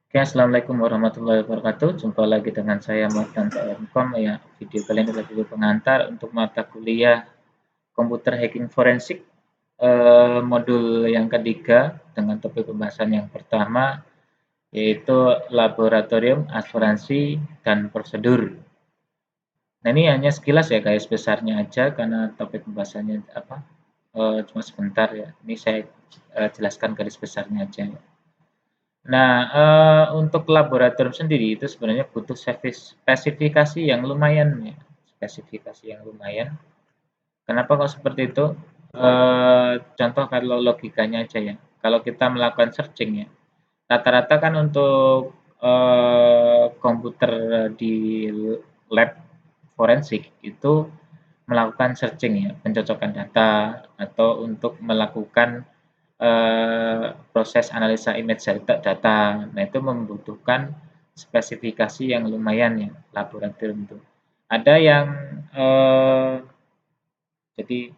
Oke, assalamualaikum warahmatullahi wabarakatuh. Jumpa lagi dengan saya Mardan Kom ya. Video kali ini adalah video pengantar untuk mata kuliah komputer hacking forensik modul yang ketiga dengan topik pembahasan yang pertama yaitu laboratorium asuransi dan prosedur. Nah ini hanya sekilas ya guys besarnya aja karena topik pembahasannya apa cuma sebentar ya. Ini saya jelaskan garis besarnya aja ya. Nah, untuk laboratorium sendiri itu sebenarnya butuh spesifikasi yang lumayan ya, spesifikasi yang lumayan. Kenapa kok seperti itu? Contoh kalau logikanya aja ya, kalau kita melakukan searching ya, rata-rata kan untuk, komputer di lab forensik itu melakukan searching ya, pencocokan data atau untuk melakukan proses analisa image data. Nah, itu membutuhkan spesifikasi yang lumayan ya, laboratorium itu. Ada yang jadi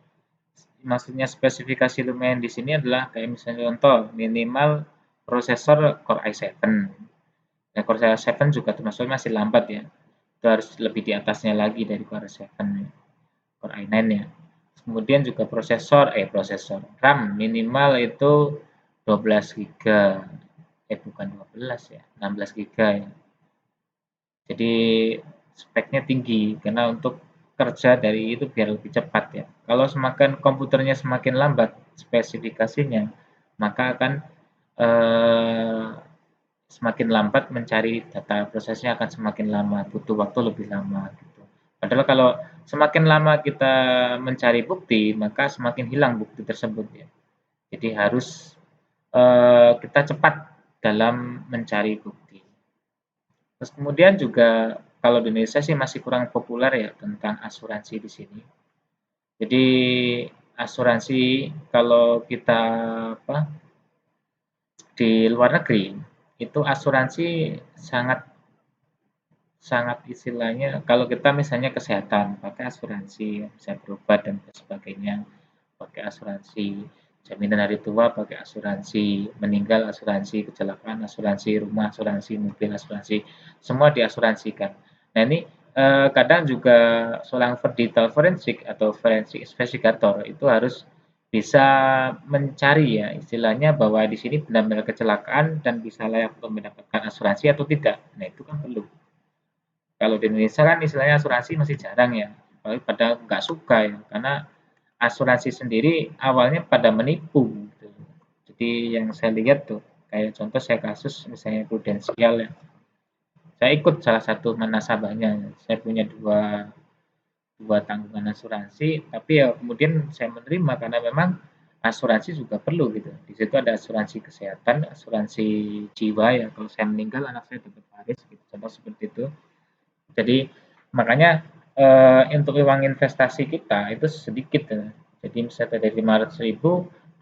maksudnya spesifikasi lumayan di sini adalah kayak misalnya contoh minimal prosesor Core i7. Nah, Core i7 juga termasuk masih lambat ya. Itu harus lebih di atasnya lagi dari Core i7 ya. Core i9 ya. Kemudian juga prosesor RAM minimal itu 12 GB. Bukan 12 ya, 16 GB ya. Jadi speknya tinggi karena untuk kerja dari itu biar lebih cepat ya. Kalau semakin komputernya semakin lambat spesifikasinya, maka akan eh, semakin lambat mencari data prosesnya akan semakin lama, butuh waktu lebih lama gitu. Padahal kalau semakin lama kita mencari bukti, maka semakin hilang bukti tersebut ya. Jadi harus kita cepat dalam mencari bukti. Terus kemudian juga kalau di Indonesia sih masih kurang populer ya tentang asuransi di sini. Jadi asuransi kalau kita apa di luar negeri itu asuransi sangat sangat istilahnya kalau kita misalnya kesehatan pakai asuransi bisa berobat dan sebagainya pakai asuransi jaminan hari tua pakai asuransi meninggal asuransi kecelakaan asuransi rumah asuransi mobil asuransi semua diasuransikan. Nah ini kadang juga seorang digital forensik atau forensik investigator itu harus bisa mencari ya istilahnya bahwa di sini benar-benar kecelakaan dan bisa layak untuk mendapatkan asuransi atau tidak. Nah itu kan perlu. Kalau di Indonesia kan istilahnya asuransi masih jarang ya, apalagi pada nggak suka ya, karena asuransi sendiri awalnya pada menipu gitu. Jadi yang saya lihat tuh, kayak contoh saya kasus misalnya prudensial ya, saya ikut salah satu nasabahnya, saya punya dua tanggungan asuransi, tapi ya kemudian saya menerima karena memang asuransi juga perlu gitu. Di situ ada asuransi kesehatan, asuransi jiwa ya, kalau saya meninggal anak saya dapat waris gitu, contoh seperti itu. Jadi makanya untuk uang investasi kita itu sedikit ya. Jadi misalnya dari 500.000,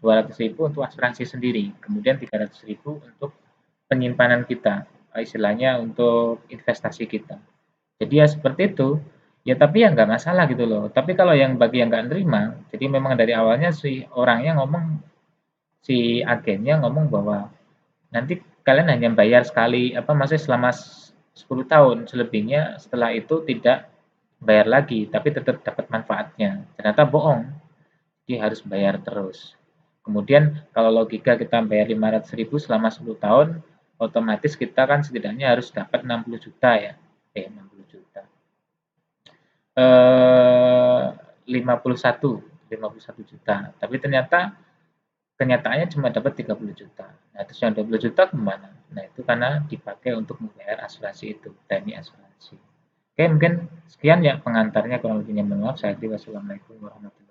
200.000 untuk asuransi sendiri, kemudian 300.000 untuk penyimpanan kita, istilahnya untuk investasi kita. Jadi ya seperti itu. Ya tapi ya nggak masalah gitu loh. Tapi kalau yang bagi yang nggak nerima, jadi memang dari awalnya si orangnya ngomong, si agennya ngomong bahwa nanti kalian hanya bayar sekali, apa maksudnya selama 10 tahun, selebihnya setelah itu tidak bayar lagi, tapi tetap dapat manfaatnya. Ternyata bohong, dia harus bayar terus. Kemudian kalau logika kita bayar 500.000 selama 10 tahun, otomatis kita kan setidaknya harus dapat 60 juta ya. 60 juta. 51, 51 juta. Tapi ternyata kenyataannya cuma dapat 30 juta. Nah, terus yang 20 juta kemana? Nah, itu karena dipakai untuk membayar asuransi itu, premi asuransi. Oke, mungkin sekian ya pengantarnya, kurang lebihnya mohon maaf. Saya kira wassalamualaikum warahmatullahi wabarakatuh.